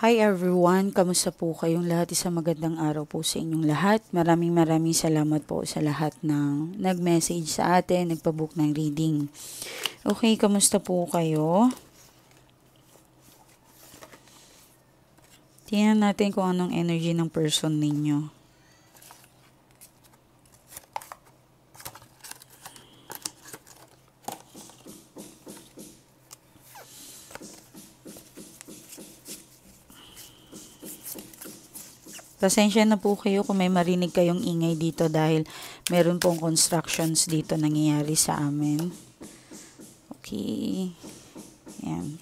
Hi everyone, kamusta po kayong lahat? Isang magandang araw po sa inyong lahat. Maraming salamat po sa lahat ng nag-message sa atin, nagpabook ng reading. Okay, kamusta po kayo? Tingnan natin kung anong energy ng person ninyo. Pasensya na po kayo kung may marinig kayong ingay dito dahil meron pong constructions dito nangyayari sa amin. Okay. Yan.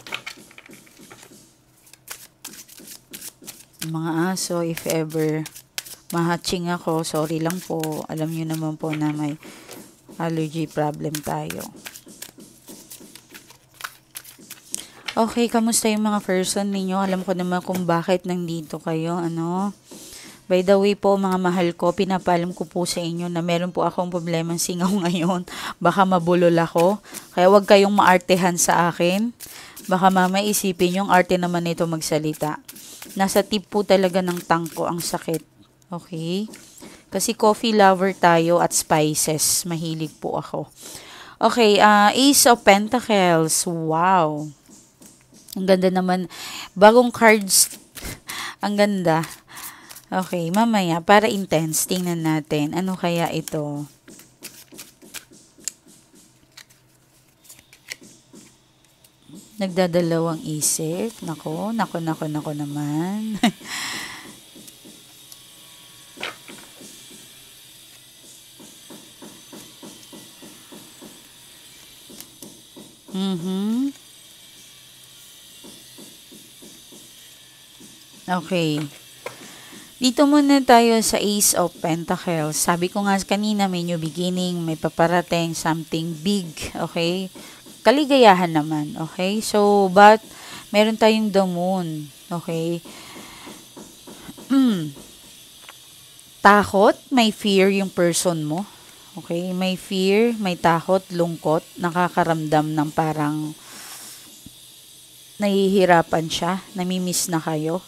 Mga aso, if ever mahatching ako, sorry lang po. Alam nyo naman po na may allergy problem tayo. Okay, kamusta yung mga person ninyo? Alam ko naman kung bakit nandito kayo, By the way po, mga mahal ko, pinapaalam ko po sa inyo na meron po akong problemang singaw ngayon. Baka mabulol ako. Kaya wag kayong maartehan sa akin. Baka mamaya isipin yung arte naman nito magsalita. Nasa tip po talaga ng tangko ang sakit. Okay? Kasi coffee lover tayo at spices. Mahilig po ako. Okay, Ace of Pentacles. Wow. Ang ganda naman. Bagong cards. Ang ganda. Okay, mamaya, para intense, tingnan natin. Ano kaya ito? Nagdadalawang isip. Nako naman. Okay. Dito muna tayo sa Ace of Pentacles. Sabi ko nga kanina, may new beginning, may paparating, something big, okay? Kaligayahan naman, okay? So, but, meron tayong the moon, okay? Takot, may fear yung person mo, okay? May fear, may takot, lungkot, nakakaramdam ng parang nahihirapan siya, namimiss na kayo.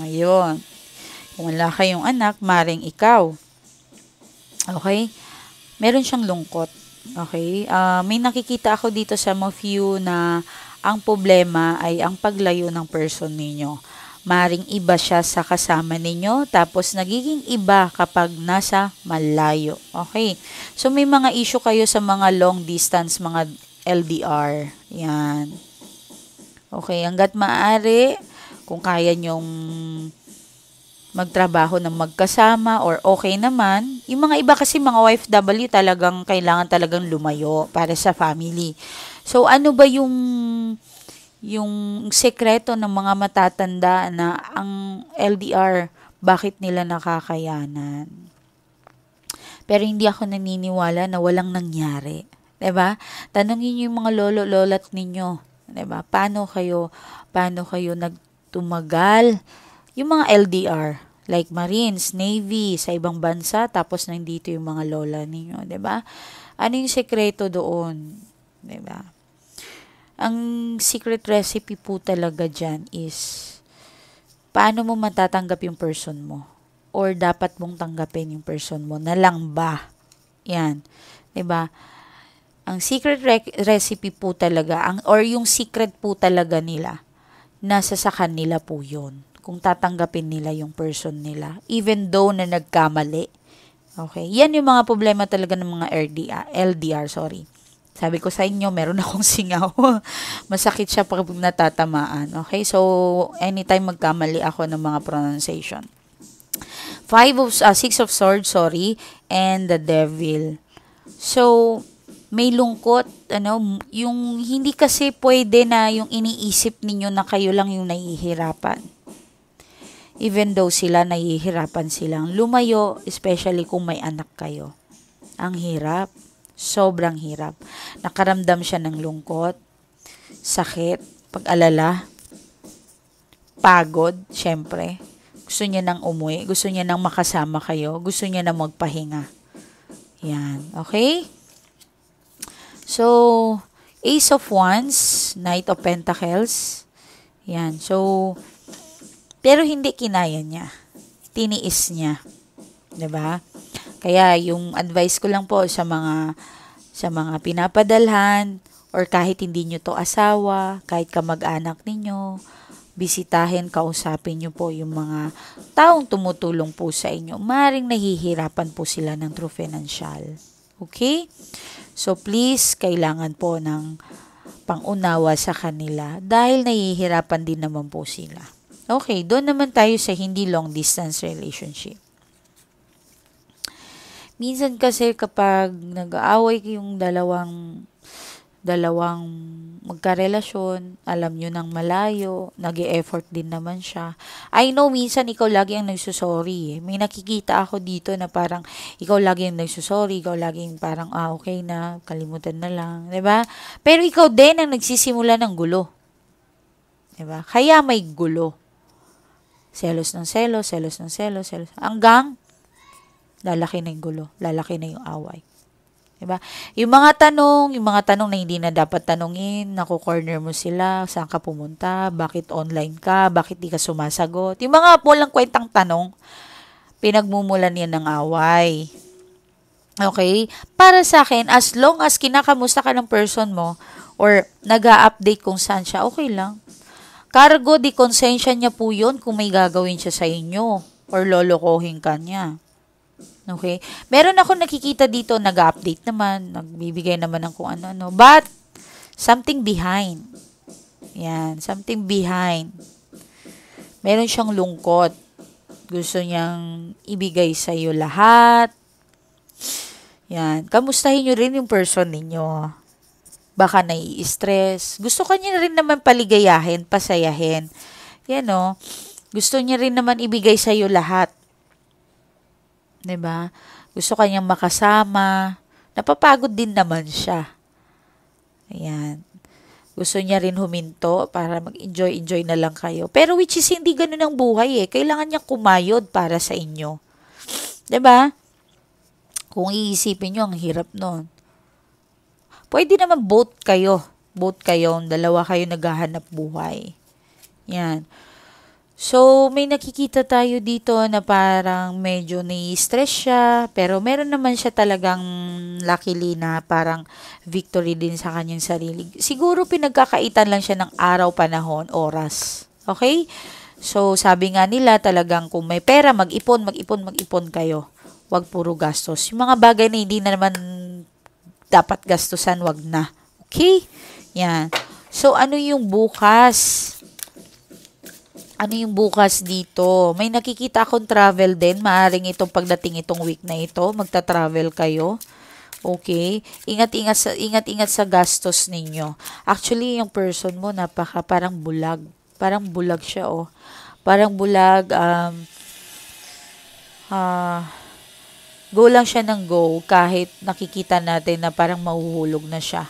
Ayun. Kung wala kayong anak, maring ikaw. Okay? Meron siyang lungkot. Okay? May nakikita ako dito sa mga few na ang problema ay ang paglayo ng person ninyo. Maring iba siya sa kasama ninyo, tapos nagiging iba kapag nasa malayo. Okay? So, may mga issue kayo sa mga long distance, mga LDR. Yan. Okay? Hanggat maaari, kung kaya nyong magtrabaho ng magkasama or okay naman. Yung mga iba kasi mga OFW talagang kailangan talagang lumayo para sa family. So ano ba yung sekreto ng mga matatanda na ang LDR bakit nila nakakayanan? Pero hindi ako naniniwala na walang nangyari. 'Di ba? Tanungin niyo yung mga lolo-lolat ninyo, 'di ba? Paano kayo nagtumagal? Yung mga LDR, like Marines, Navy, sa ibang bansa, tapos nandito yung mga lola ninyo, 'di ba? Ano yung sekreto doon, 'di ba? Ang secret recipe po talaga diyan is paano mo matatanggap yung person mo or dapat mong tanggapin yung person mo na lang ba? Yan, 'di ba? Ang secret recipe po talaga, or yung secret po talaga nila, nasa sa kanila po yun. Kung tatanggapin nila yung person nila. Even though na nagkamali. Okay? Yan yung mga problema talaga ng mga LDR. Sabi ko sa inyo, meron akong singaw. Masakit siya pag natatamaan. Okay? So, anytime magkamali ako ng mga pronunciation. Six of Swords, and the Devil. So, may lungkot, yung hindi kasi pwede na yung iniisip ninyo na kayo lang yung nahihirapan. Even though sila nahihirapan silang lumayo, especially kung may anak kayo. Ang hirap. Sobrang hirap. Nakaramdam siya ng lungkot, sakit, pag-alala, pagod, syempre. Gusto niya nang umuwi, gusto niya nang makasama kayo, gusto niya nang magpahinga. Yan, okay? So, Ace of Wands, Knight of Pentacles. Yan. So, Pero hindi kinaya niya. Tiniis niya. 'Di ba? Kaya yung advice ko lang po sa mga pinapadalhan or kahit hindi nyo to asawa, kahit kamag-anak ninyo, bisitahin, kausapin nyo po yung mga taong tumutulong po sa inyo. Maring nahihirapan po sila ng true financial. Okay? So please, kailangan po ng pangunawa sa kanila dahil nahihirapan din naman po sila. Okay, doon naman tayo sa hindi long distance relationship. Minsan kasi kapag nag-aaway yung dalawang magkarelasyon, alam nyo nang malayo, nag-e-effort din naman siya. I know minsan ikaw lagi ang nagsusorry. May nakikita ako dito na parang ikaw lagi ang nagsusorry, ikaw laging parang okay na, kalimutan na lang, 'di ba? Pero ikaw din ang nagsisimula ng gulo. 'Di ba? Kaya may gulo. Selos ng selos, selos ng selos, selos. Hanggang lalaki na yung gulo, lalaki na yung away. Diba? Yung mga tanong na hindi na dapat tanungin, nako-corner mo sila, saan ka pumunta, bakit online ka, bakit di ka sumasagot. Yung mga walang kwentang tanong, pinagmumulan yan ng away. Okay? Para sa akin, as long as kinakamusta ka ng person mo, or nag-a-update kung saan siya, okay lang. Cargo di konsensya niya po yun kung may gagawin siya sa inyo, or lolokohin ka niya. Okay? Meron ako nakikita dito, nag-update naman, nagbibigay naman ng kung ano-ano. But, something behind. Yan, something behind. Meron siyang lungkot. Gusto niyang ibigay sa iyo lahat. Yan. Kamustahin niyo rin yung person ninyo. Baka nai-stress. Gusto ka niya rin naman paligayahin, pasayahin. Yan o. Gusto niya rin naman ibigay sa iyo lahat. 'Di ba? Gusto kanyang makasama. Napapagod din naman siya. Ayan. Gusto niya rin huminto para mag-enjoy na lang kayo. Pero which is hindi ganun ang buhay eh. Kailangan niya kumayod para sa inyo. 'Di ba? Kung iisipin niyo, ang hirap nun. Pwede naman both kayo. Both kayo, dalawa kayo naghahanap buhay. Yan. So, may nakikita tayo dito na parang medyo nai-stress siya, pero meron naman siya talagang luckily na parang victory din sa kanyang sarili. Siguro pinagkakaitan lang siya ng araw, panahon, oras. Okay? So, sabi nga nila talagang kung may pera, mag-ipon kayo. Huwag puro gastos. Yung mga bagay na hindi na naman dapat gastusan, wag na. Okay? Yan. So, ano yung bukas? Ano yung bukas dito? May nakikita akong travel din. Maaring itong pagdating itong week na ito, magta-travel kayo. Okay? Ingat-ingat sa gastos ninyo. Actually, yung person mo parang bulag. Parang bulag siya, oh. Parang bulag, go lang siya ng go kahit nakikita natin na parang mahuhulog na siya.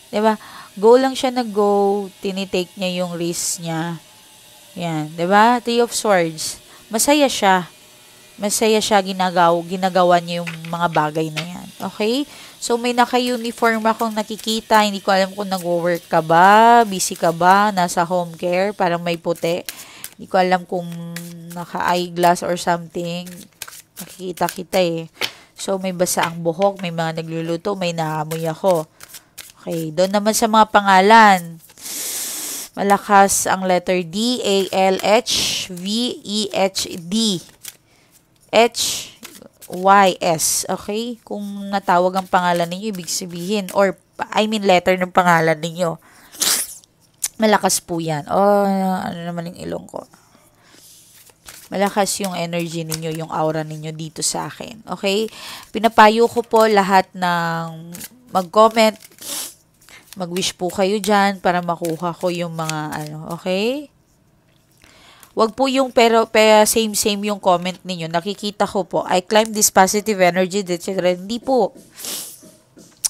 'Di ba? Go lang siya ng go, tinitake niya yung risk niya. Yan, 'di ba? Three of Swords. Masaya siya. Ginagawa niya yung mga bagay na yan. Okay? So, may naka-uniform akong nakikita. Hindi ko alam kung nag-work ka ba, busy ka ba, nasa home care, parang may puti. Hindi ko alam kung naka-eyeglass or something. Nakikita kita eh. So, may basa ang buhok, may mga nagluluto, may naamoy ako. Okay, doon naman sa mga pangalan. Malakas ang letter D, A, L, H, V, E, H, D. H, Y, S. Okay? Kung natawag ang pangalan ninyo, ibig sabihin, or, letter ng pangalan ninyo. Malakas po yan. Ano naman yung ilong ko? Malakas yung energy ninyo, yung aura ninyo dito sa akin. Okay? Pinapayo ko po lahat ng mag-comment, mag-wish po kayo dyan para makuha ko yung mga okay? Wag po yung pero same yung comment ninyo. Nakikita ko po, I climb this positive energy, etc. Hindi po.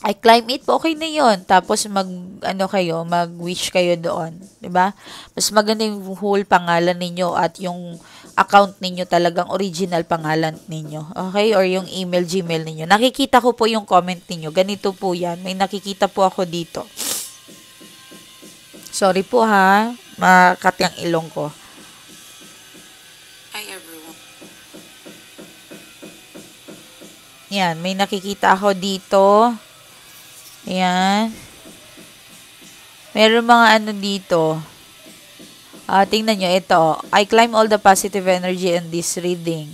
I climb it po, okay na yun. Tapos mag-wish kayo doon. 'Di ba? Mas maganda yung whole pangalan ninyo at yung account ninyo talagang original pangalan ninyo. Okay? Or yung email, Gmail ninyo. Nakikita ko po yung comment ninyo. Ganito po yan. May nakikita po ako dito. Sorry po ha. Makati ang ilong ko. Yan, may nakikita ako dito. Ayan. Meron mga ano dito. Tingnan nyo, ito. I climb all the positive energy in this reading.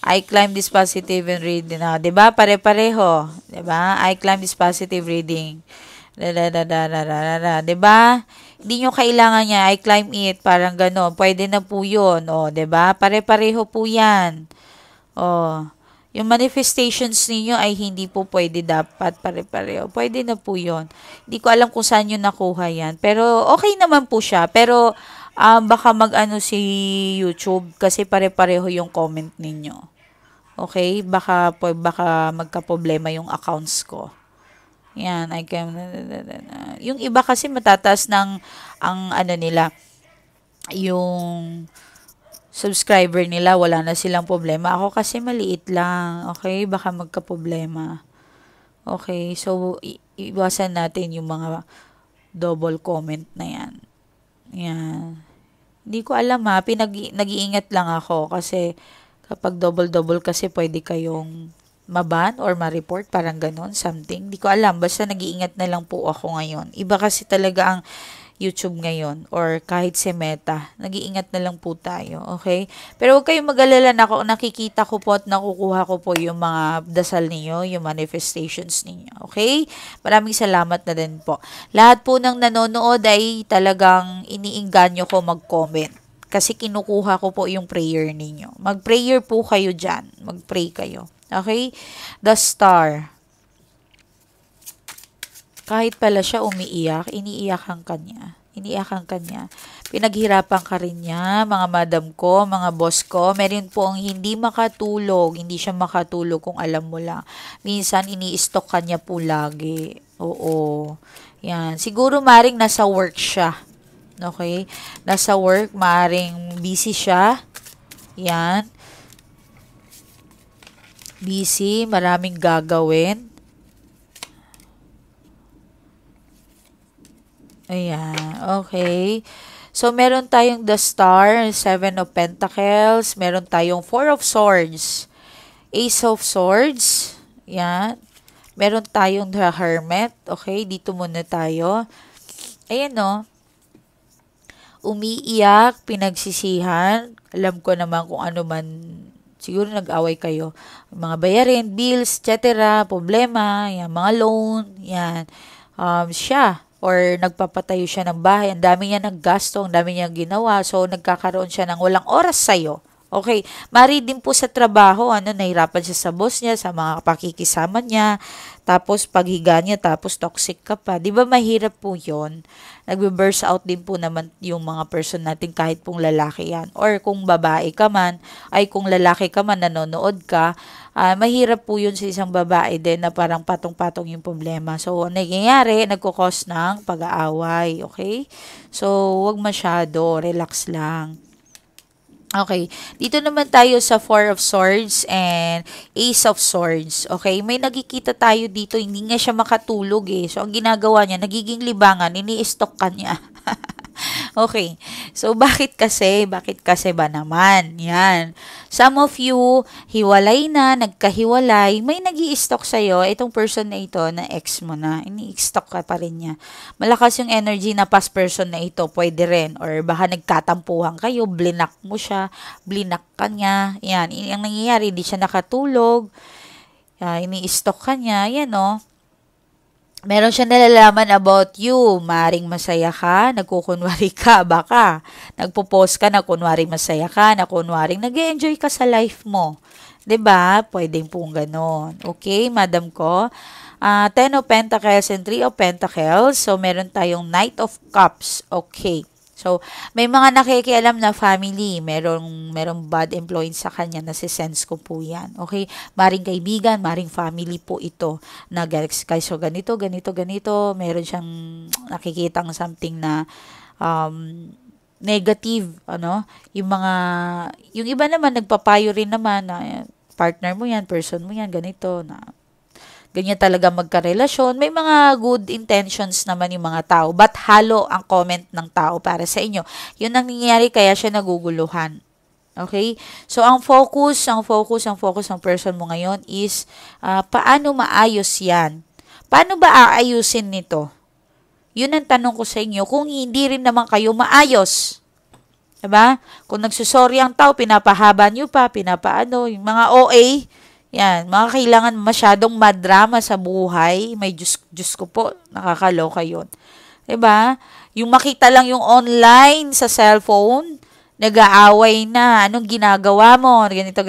I climb this positive and reading. Diba? Pare-pareho. Diba? I climb this positive reading. Diba? Hindi nyo kailangan niya. I climb it. Parang gano'n. Pwede na po yun. O, diba? Pare-pareho po yan. O, yung manifestations ninyo ay hindi po pwede dapat pare-pareho. Pwede na po yun. Hindi ko alam kung saan nyo nakuha yan. Pero, okay naman po siya. Pero, baka mag-ano si YouTube kasi pare-pareho yung comment ninyo. Okay? Baka magka-problema yung accounts ko. Yan. Yung iba kasi matataas ng ang ano nila, yung subscriber nila, wala na silang problema. Ako kasi maliit lang. Okay? Baka magka-problema. Okay? So, iwasan natin yung mga double comment na yan. Yan. Hindi ko alam nag-iingat lang ako kasi kapag double-double kasi pwede kayong maban or ma-report, parang ganon, something. Hindi ko alam, basta nag-iingat na lang po ako ngayon. Iba kasi talaga ang YouTube ngayon or kahit si Meta, nag-iingat na lang po tayo, okay? Pero huwag kayong mag-alala, nakikita ko po at nakukuha ko po yung mga dasal niyo, yung manifestations ninyo, okay? Maraming salamat na din po. Lahat po ng nanonood ay talagang iniingganyo ko mag-comment kasi kinukuha ko po yung prayer ninyo. Mag-prayer po kayo dyan. Mag-pray kayo. Okay? The Star. Kahit pala siya umiiyak, iniiyakan kanya. Iniiyakan kanya. Pinaghirapan ka rin niya, mga madam ko, mga boss ko. Meron po ang hindi makatulog. Hindi siya makatulog kung alam mo lang. Minsan, ini-stock kanya po lagi. Oo. Yan. Siguro maring nasa work siya. Okay? Nasa work, maring busy siya. Yan. Busy, maraming gagawin. Ayan, okay. So, meron tayong the Star, Seven of Pentacles. Meron tayong Four of Swords, Ace of Swords. Yan. Meron tayong the Hermit. Okay, dito muna tayo. Ayan, no. Umiiyak, pinagsisihan. Alam ko naman kung ano man, siguro nag-away kayo. Mga bayarin, bills, etc. Problema, yan, mga loan, yan. Siya. Or nagpapatayo siya ng bahay, ang dami niya naggasto, ang dami niya ginawa, so nagkakaroon siya ng walang oras sa'yo. Okay, mari din po sa trabaho, nahirapan siya sa boss niya, sa mga pakikisama niya, tapos paghiga niya, tapos toxic ka pa. Di ba mahirap po yun? Nagbe-burst out din po naman yung mga person natin kahit pong lalaki yan. Or kung babae ka man, ay kung lalaki ka man, nanonood ka, mahirap po yun sa isang babae din na parang patong-patong yung problema. So, nangyayari, nagkukos ng pag-aaway. Okay? So, wag masyado. Relax lang. Okay. Dito naman tayo sa Four of Swords and Ace of Swords. Okay. May nagkikita tayo dito. Hindi nga siya makatulog eh. So, ang ginagawa niya, nagiging libangan. Ini-stock ka niya. Okay. So, bakit kasi? Bakit kasi ba naman? Yan. Some of you, hiwalay na, nagkahiwalay, may nag-i-stock sa'yo. Itong person na ito, na ex mo na, ini-stock ka pa rin niya. Malakas yung energy na past person na ito, pwede rin. Or baka nagkatampuhan kayo, blinak mo siya, blinak ka niya. Yan. Ang nangyayari, hindi siya nakatulog. Ini-stock ka niya. Yan, no? Meron siya nalalaman about you. Maring masaya ka, nagkukunwari ka, baka. Nagpo-post ka na kunwari masaya ka, na kunwaring nag-enjoy ka sa life mo. 'Di ba? Pwedeng pong ganon. Okay, madam ko. Ten of Pentacles and Three of Pentacles. So, meron tayong Knight of Cups. Okay. So, may mga nakikialam na family, merong bad influence sa kanya, nasi-sense ko po yan. Okay? Maring kaibigan, maring family po ito. So, ganito, meron siyang nakikitang something na negative, yung iba naman, nagpapayo rin naman na partner mo yan, person mo yan, ganito, na ganyan talaga magkarelasyon. May mga good intentions naman yung mga tao. But halo ang comment ng tao para sa inyo. Yun ang nangyayari kaya siya naguguluhan. Okay? So, ang focus ng person mo ngayon is paano maayos yan? Paano ba aayusin nito? Yun ang tanong ko sa inyo. Kung hindi rin naman kayo maayos, diba? Kung nagsusorry ang tao, pinapahaba nyo pa, yung mga OA, yan, mga kailangan masyadong madrama sa buhay, may Diyos ko po, nakakaloka yun. Diba? Yung makita lang yung online sa cellphone, nag-aaway na, anong ginagawa mo, ganito,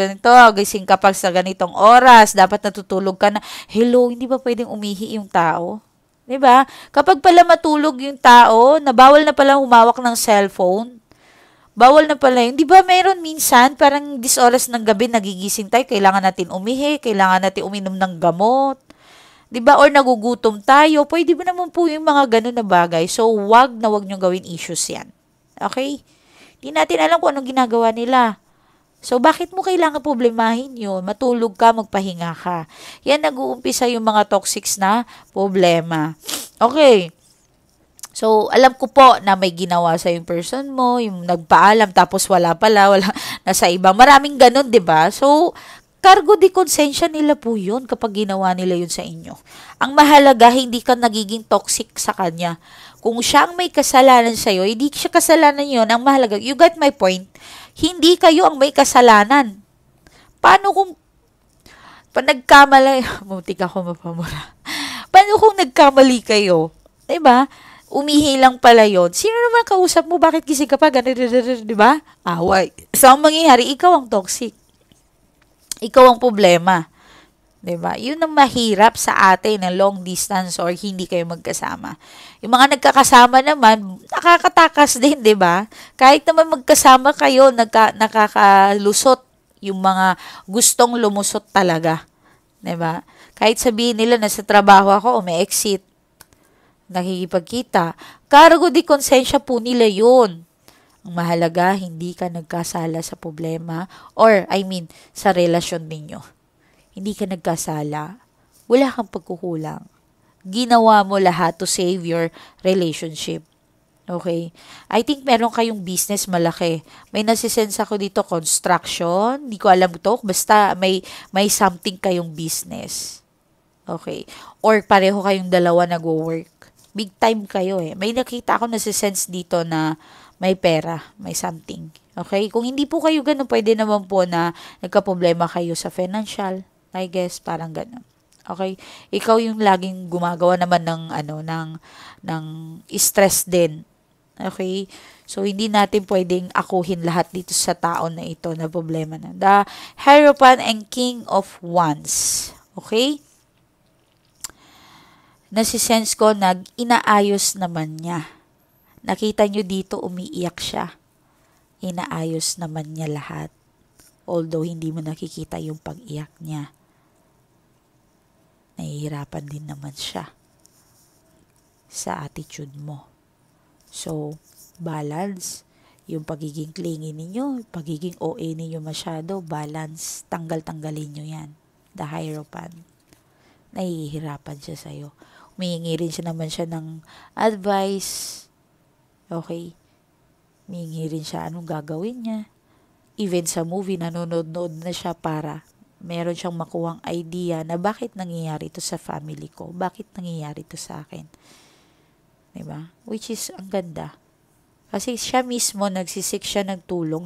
gising ka pa sa ganitong oras, dapat natutulog ka na, hello, hindi ba pwedeng umihi yung tao? Diba? Kapag pala matulog yung tao, nabawal na pala humawak ng cellphone, bawal na pala yun. Di ba meron minsan, parang 10 oras ng gabi, nagigising tayo, kailangan natin umihi, kailangan natin uminom ng gamot. Di ba? Or nagugutom tayo. Pwede ba naman po yung mga ganun na bagay? So, wag nyo gawin issues yan. Okay? Di natin alam kung anong ginagawa nila. So, bakit mo kailangan problemahin yun? Matulog ka, magpahinga ka. Yan, nag-uumpisa yung mga toxics na problema. Okay. So, alam ko po na may ginawa sa yung person mo, yung nagpaalam, tapos wala, nasa iba. Maraming ganun, di ba? So, cargo de konsensya nila po yun kapag ginawa nila yun sa inyo. Ang mahalaga, hindi ka nagiging toxic sa kanya. Kung siya ang may kasalanan sa'yo, hindi siya kasalanan yun. Ang mahalaga, you got my point? Hindi kayo ang may kasalanan. Paano kung nagkamali, muntik ako mapamura. Paano kung nagkamali kayo? Diba? Umihi lang pala yun. Sino naman kausap mo? Bakit gising ka pa? Diba? Away. So, ang mangyayari, ikaw ang toxic. Ikaw ang problema. Diba? Yun ang mahirap sa atin na long distance or hindi kayo magkasama. Yung mga nagkakasama naman, nakakatakas din, diba? Kahit naman magkasama kayo, nakakalusot yung mga gustong lumusot talaga. Diba? Kahit sabihin nila na sa trabaho ako, may exit, nakikipagkita, cargo de konsensya po nila yun. Ang mahalaga, hindi ka nagkasala sa problema or, sa relasyon ninyo. Hindi ka nagkasala, wala kang pagkukulang. Ginawa mo lahat to save your relationship. Okay? I think meron kayong business malaki. May nasisense ako dito, construction. Hindi ko alam to. Basta may something kayong business. Okay? Or pareho kayong dalawa nag-work. Big time kayo eh. May nakita ako nasisense dito na may pera, may something. Okay? Kung hindi po kayo ganun, pwede naman po na nagka-problema kayo sa financial. I guess, parang ganun. Okay? Ikaw yung laging gumagawa naman ng stress din. Okay? So, hindi natin pwedeng akuhin lahat dito sa tao na ito na problema na. The Hierophant and King of Wands. Okay? Nasisense ko inaayos naman niya. Nakita nyo dito, umiiyak siya. Inaayos naman niya lahat. Although, hindi mo nakikita yung pag-iyak niya. Nahihirapan din naman siya sa attitude mo. So, balance. Yung pagiging clingy ninyo, pagiging OA ninyo masyado, balance. Tanggalin nyo yan. The Hierophant. Nahihirapan siya sa'yo. Humihingi rin siya naman siya ng advice. Okay? Humihingi rin siya anong gagawin niya. Even sa movie, nanonood na siya para meron siyang makuhang idea na bakit nangyayari ito sa family ko, bakit nangyayari ito sa akin. Diba? Which is, ang ganda. Kasi siya mismo, nagsisik siya ng tulong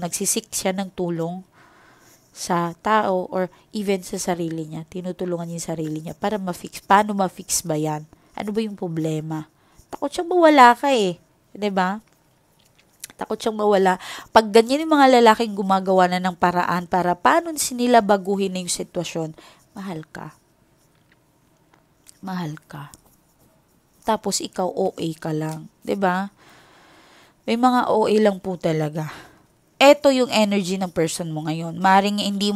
sa tao or even sa sarili niya. Tinutulungan niya yung sarili niya para ma-fix. Paano ma-fix ba yan? Ano ba yung problema? Takot siyang mawala ka eh. Diba? Takot siyang mawala. Pag ganyan yung mga lalaking gumagawa na ng paraan para paano nila baguhin na yung sitwasyon, mahal ka. Mahal ka. Tapos ikaw OA ka lang. 'Di ba? May mga OA lang po talaga. Ito yung energy ng person mo ngayon. Maring hindi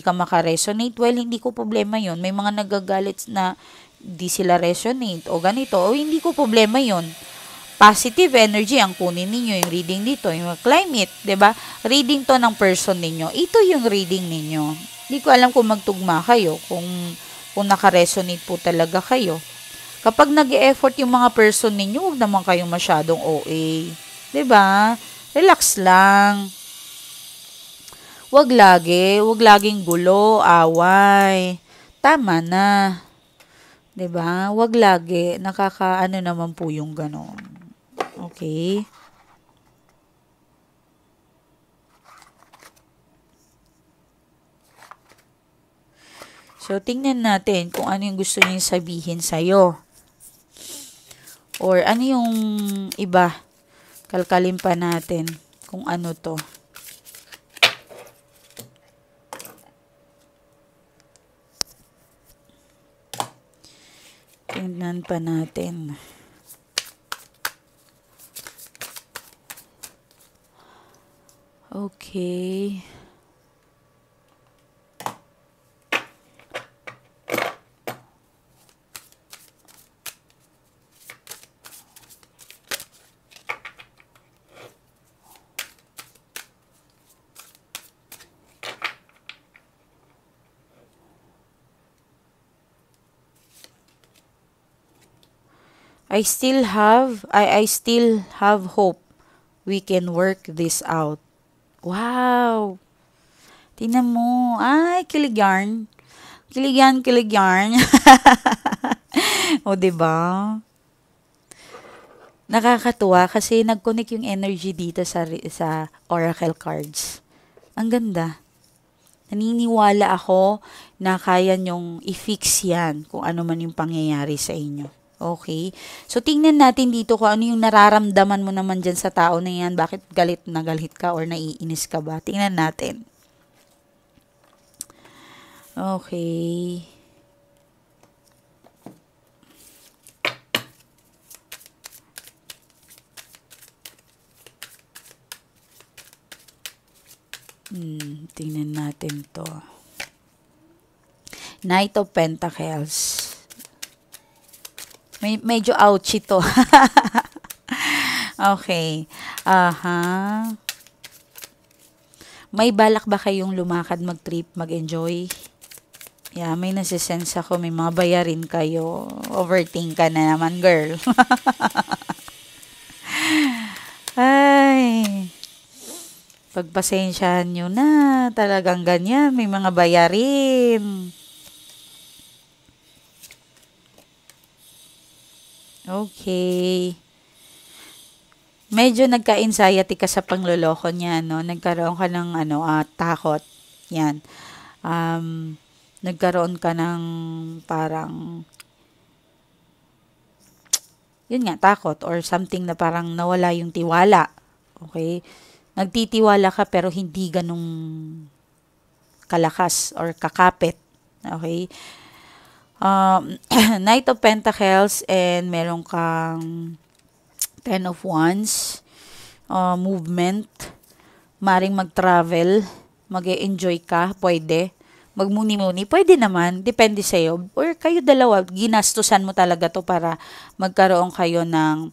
ka makaresonate. Well, hindi ko problema yon. May mga nagagalit na di sila resonate o ganito. O hindi ko problema yon. Positive energy ang kunin ninyo, yung reading dito, yung climate, 'di ba? Reading to ng person ninyo. Ito yung reading ninyo. Hindi ko alam kung magtugma kayo, kung naka-resonate po talaga kayo. Kapag nag-e-effort yung mga person ninyo, huwag naman kayong masyadong OA. 'Di ba? Relax lang. Wag laging gulo, away. Tama na, 'di ba? Wag lagi nakakaano naman po yung gano'n. Okay? So, tingnan natin kung ano yung gusto niya sabihin sa'yo. Or ano yung iba. Kalkalin pa natin kung ano to. Tingnan pa natin. Okay. I still have hope we can work this out. Wow! Tingnan mo. Ay, kilig yarn. Kilig yan, kilig yarn. O, diba? Nakakatuwa kasi nag-connect yung energy dito sa oracle cards. Ang ganda. Naniniwala ako na kaya nyong i-fix yan kung ano man yung pangyayari sa inyo. Okay? So, tingnan natin dito kung ano yung nararamdaman mo naman dyan sa tao na yan. Bakit galit na galit ka or naiinis ka ba? Tingnan natin. Okay. Tingnan natin to. Knight of Pentacles. Medyo ouchy to. Okay. May balak ba kayong lumakad, mag-trip, mag-enjoy? Yeah, may nasisense ako. May mga bayarin kayo. Overthink ka na naman, girl. Ay. Pagpasensyahan nyo na. Talagang ganyan. May mga bayarin. Okay. Medyo nagka-anxiety ka sa pangloloko niya, no? Nagkaroon ka ng takot. Yan. Nagkaroon ka ng parang yun nga, takot or something na parang nawala yung tiwala. Okay? Nagtitiwala ka pero hindi ganung kalakas or kakapit. Okay? Knight of Pentacles and meron kang Ten of Wands, movement, maring mag-travel, mag-e-enjoy ka, pwede. Magmuni-muni, pwede naman, depende sa'yo. Or kayo dalawa, ginastusan mo talaga to para magkaroon kayo ng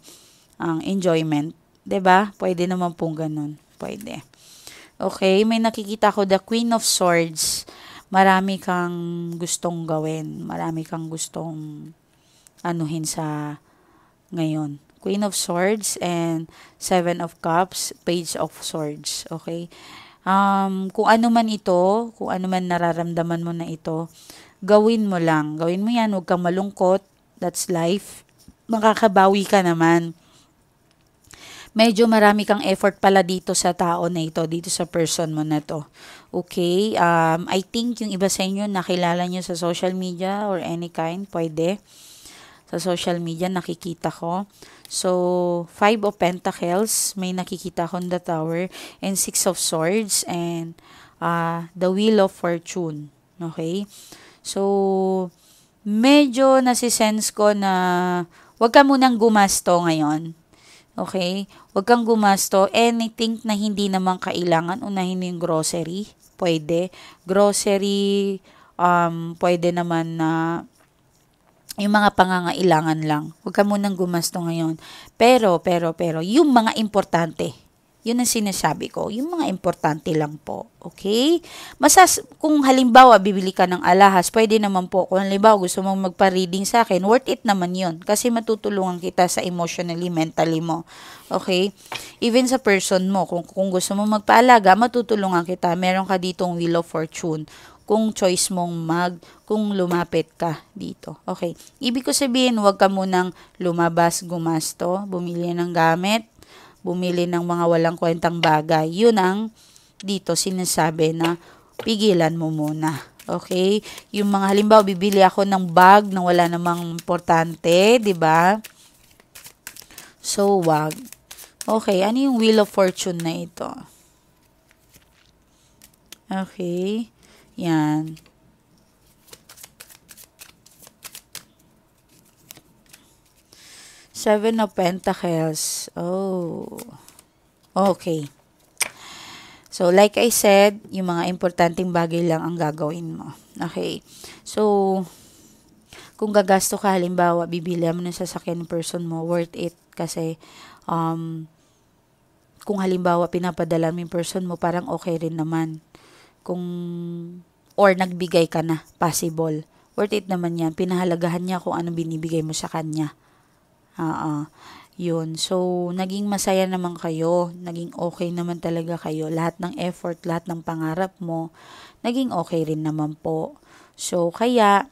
enjoyment. 'Di ba? Pwede naman pong ganun. Pwede. Okay, may nakikita ko, the Queen of Swords. Marami kang gustong gawin. Marami kang gustong anuhin sa ngayon. Queen of Swords and Seven of Cups, Page of Swords. Okay? Kung ano man ito, kung ano man nararamdaman mo na ito, gawin mo lang. Gawin mo yan, huwag kang malungkot. That's life. Makakabawi ka naman. Medyo marami kang effort pala dito sa tao na ito, dito sa person mo na to. Okay? I think yung iba sa inyo nakilala nyo sa social media or any kind, pwede. Sa social media, nakikita ko. So, 5 of Pentacles, may nakikita akong the Tower, and 6 of Swords, and the Wheel of Fortune. Okay? So, medyo nasisense ko na wag ka munang gumasto ngayon. Okay? Wag kang gumasto. Anything na hindi naman kailangan, unahin mo yung grocery. Pwede. Grocery, pwede naman na yung mga pangangailangan lang. Huwag ka munang gumasto ngayon. Pero, yung mga importante. Yun ang sinasabi ko. Yung mga importante lang po. Okay? Kung halimbawa, bibili ka ng alahas, pwede naman po. Kung halimbawa, gusto mong magpa-reading sa akin, worth it naman yun. Kasi matutulungan kita sa emotionally, mentally mo. Okay? Even sa person mo, kung gusto mong magpaalaga, matutulungan kita. Meron ka ditong Wheel of Fortune. Kung choice mong kung lumapit ka dito. Okay. Ibig ko sabihin, huwag ka munang lumabas, gumasto, bumili ng gamit, bumili ng mga walang kwentang bagay. Yun ang dito sinasabi na pigilan mo muna. Okay? Yung mga halimbawa, bibili ako ng bag na wala namang importante, di ba? So, wag. Okay, ano yung Wheel of Fortune na ito? Okay. Yan. Seven of Pentacles. Oh. Okay. So, like I said, yung mga importanteng bagay lang ang gagawin mo. Okay. So, kung gagasto ka, halimbawa, bibili mo ng sasakyan ng person mo, worth it. Kasi, kung halimbawa, pinapadala mo yung person mo, parang okay rin naman. Or nagbigay ka na, possible. Worth it naman yan. Pinahalagahan niya kung ano binibigay mo sa kanya. Yun. So, naging masaya naman kayo. Naging okay naman talaga kayo. Lahat ng effort, lahat ng pangarap mo, naging okay rin naman po. So, kaya,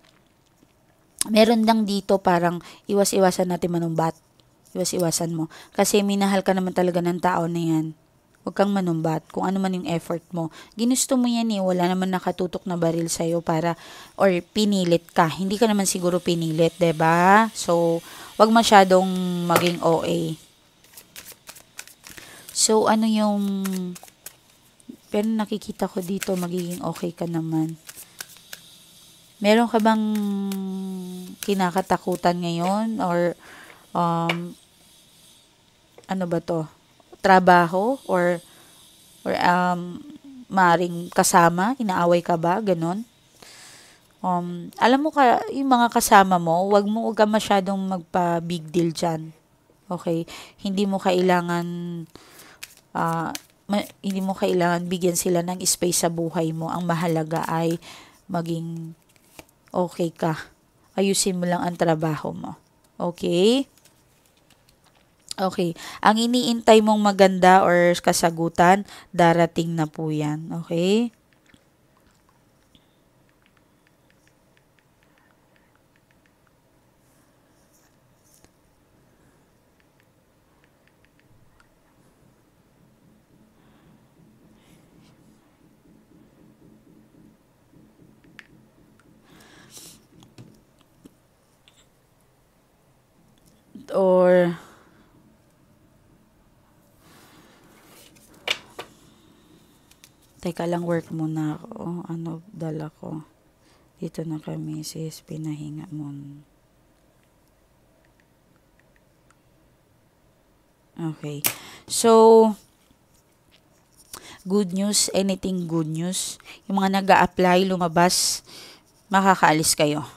meron lang dito parang iwas-iwasan natin manumbat. Iwas-iwasan mo. Kasi minahal ka naman talaga ng tao na yan. Huwag kang manumbat. Kung ano man yung effort mo. Ginusto mo yan eh. Wala naman nakatutok na baril sa'yo or pinilit ka. Hindi ka naman siguro pinilit, 'di ba? So, wag masyadong maging OA. So, pero nakikita ko dito, magiging okay ka naman. Meron ka bang kinakatakutan ngayon? Or, ano ba to? Trabaho? Or maring kasama? Inaaway ka ba? Ganon? Alam mo yung mga kasama mo, wag ka masyadong magpa-big deal dyan. Okay? Hindi mo kailangan bigyan sila ng space sa buhay mo. Ang mahalaga ay maging okay ka. Ayusin mo lang ang trabaho mo. Okay? Okay. Ang iniintay mong maganda or kasagutan, darating na po yan. Okay? Or teka lang, work muna ako. Ano dala ko? Dito na kami, sis. Pinahinga muna. Okay. So, good news, anything good news. Yung mga nag-a-apply, lumabas, makakaalis kayo.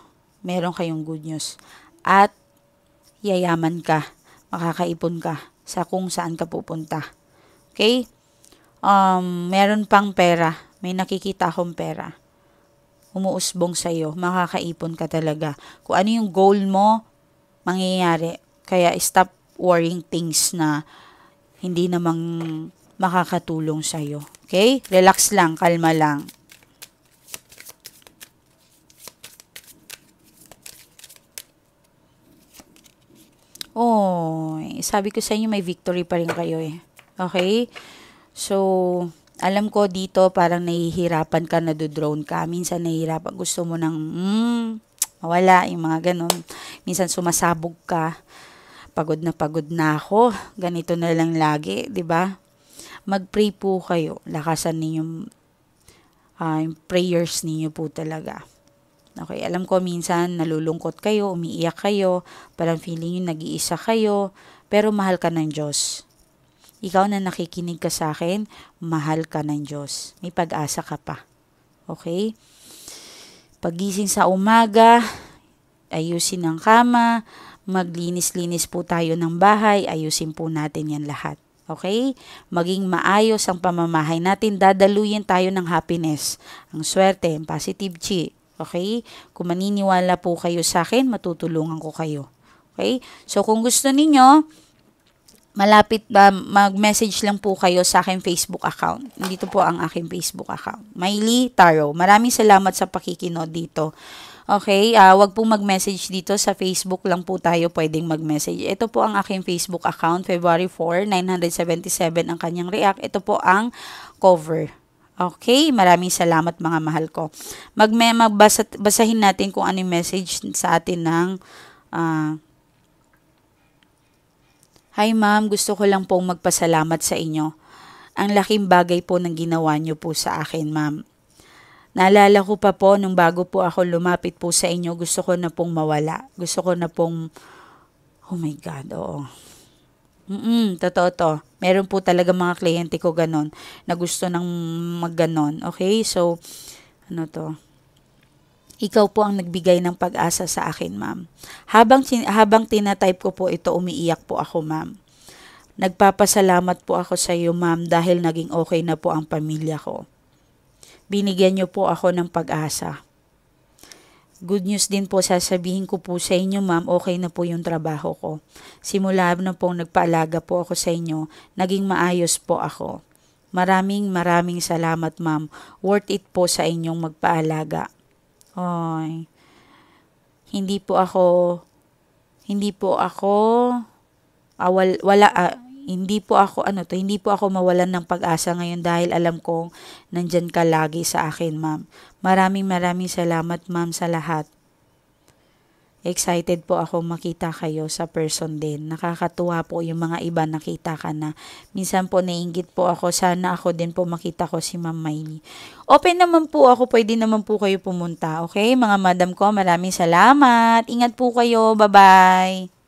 Meron kayong good news. At, yayaman ka. Makakaipon ka sa kung saan ka pupunta. Okay? Meron pang pera. May nakikita akong pera. Umuusbong sa'yo. Makakaipon ka talaga. Kung ano yung goal mo, mangyayari. Kaya stop worrying things na hindi namang makakatulong sa'yo. Okay? Relax lang. Kalma lang. Oh, sabi ko sa inyo may victory pa rin kayo eh. Okay? So, alam ko dito parang nahihirapan ka, nadodrone ka. Minsan nahihirapan, gusto mo nang mawala, yung mga ganon. Minsan sumasabog ka. Pagod na ako. Ganito na lang lagi, 'di ba? Mag-pray po kayo. Lakasan niyo yung prayers niyo po talaga. Okay, alam ko minsan nalulungkot kayo, umiiyak kayo, parang feeling yung nag-iisa kayo, pero mahal ka ng Diyos. Ikaw na nakikinig ka sa akin, mahal ka ng Diyos. May pag-asa ka pa. Okay? Pagising sa umaga, ayusin ang kama, maglinis-linis po tayo ng bahay, ayusin po natin yan lahat. Okay? Maging maayos ang pamamahay natin. Dadaluyin tayo ng happiness, ang swerte, ang positive chi. Okay? Kung maniniwala po kayo sa akin, matutulungan ko kayo. Okay? So, kung gusto ninyo, malapit mag-message lang po kayo sa aking Facebook account. Dito po ang aking Facebook account. Mylie Tarot. Maraming salamat sa pakikinood dito. Okay, wag po mag-message dito sa Facebook lang po tayo pwedeng mag-message. Ito po ang aking Facebook account, February 4, 977 ang kanyang react. Ito po ang cover. Okay, maraming salamat mga mahal ko. Basahin natin kung ano yung message sa atin ng Hi ma'am, gusto ko lang pong magpasalamat sa inyo. Ang laking bagay po ng ginawa niyo po sa akin, ma'am. Naalala ko pa po nung bago po ako lumapit po sa inyo, gusto ko na pong mawala. Gusto ko na pong, oh my God, oo. Totoo to. Meron po talaga mga kliyente ko ganon, na gusto nang magganon. Okay, so, ano to? Ikaw po ang nagbigay ng pag-asa sa akin, ma'am. Habang tinatype ko po ito, umiiyak po ako, ma'am. Nagpapasalamat po ako sa iyo, ma'am, dahil naging okay na po ang pamilya ko. Binigyan niyo po ako ng pag-asa. Good news din po, sasabihin ko po sa inyo, ma'am, okay na po yung trabaho ko. Simula na pong nagpaalaga po ako sa inyo, naging maayos po ako. Maraming salamat, ma'am. Worth it po sa inyong magpaalaga. Oy. Hindi po ako hindi po ako mawalan ng pag-asa ngayon dahil alam kong nandyan ka lagi sa akin, ma'am. Maraming salamat, ma'am, sa lahat. Excited po ako makita kayo sa person din. Nakakatuwa po yung mga iba nakita ka na. Minsan po naiinggit po ako. Sana ako din po makita ko si Ma'am Mylie. Open naman po ako. Pwede naman po kayo pumunta. Okay, mga madam ko, maraming salamat. Ingat po kayo. Bye-bye.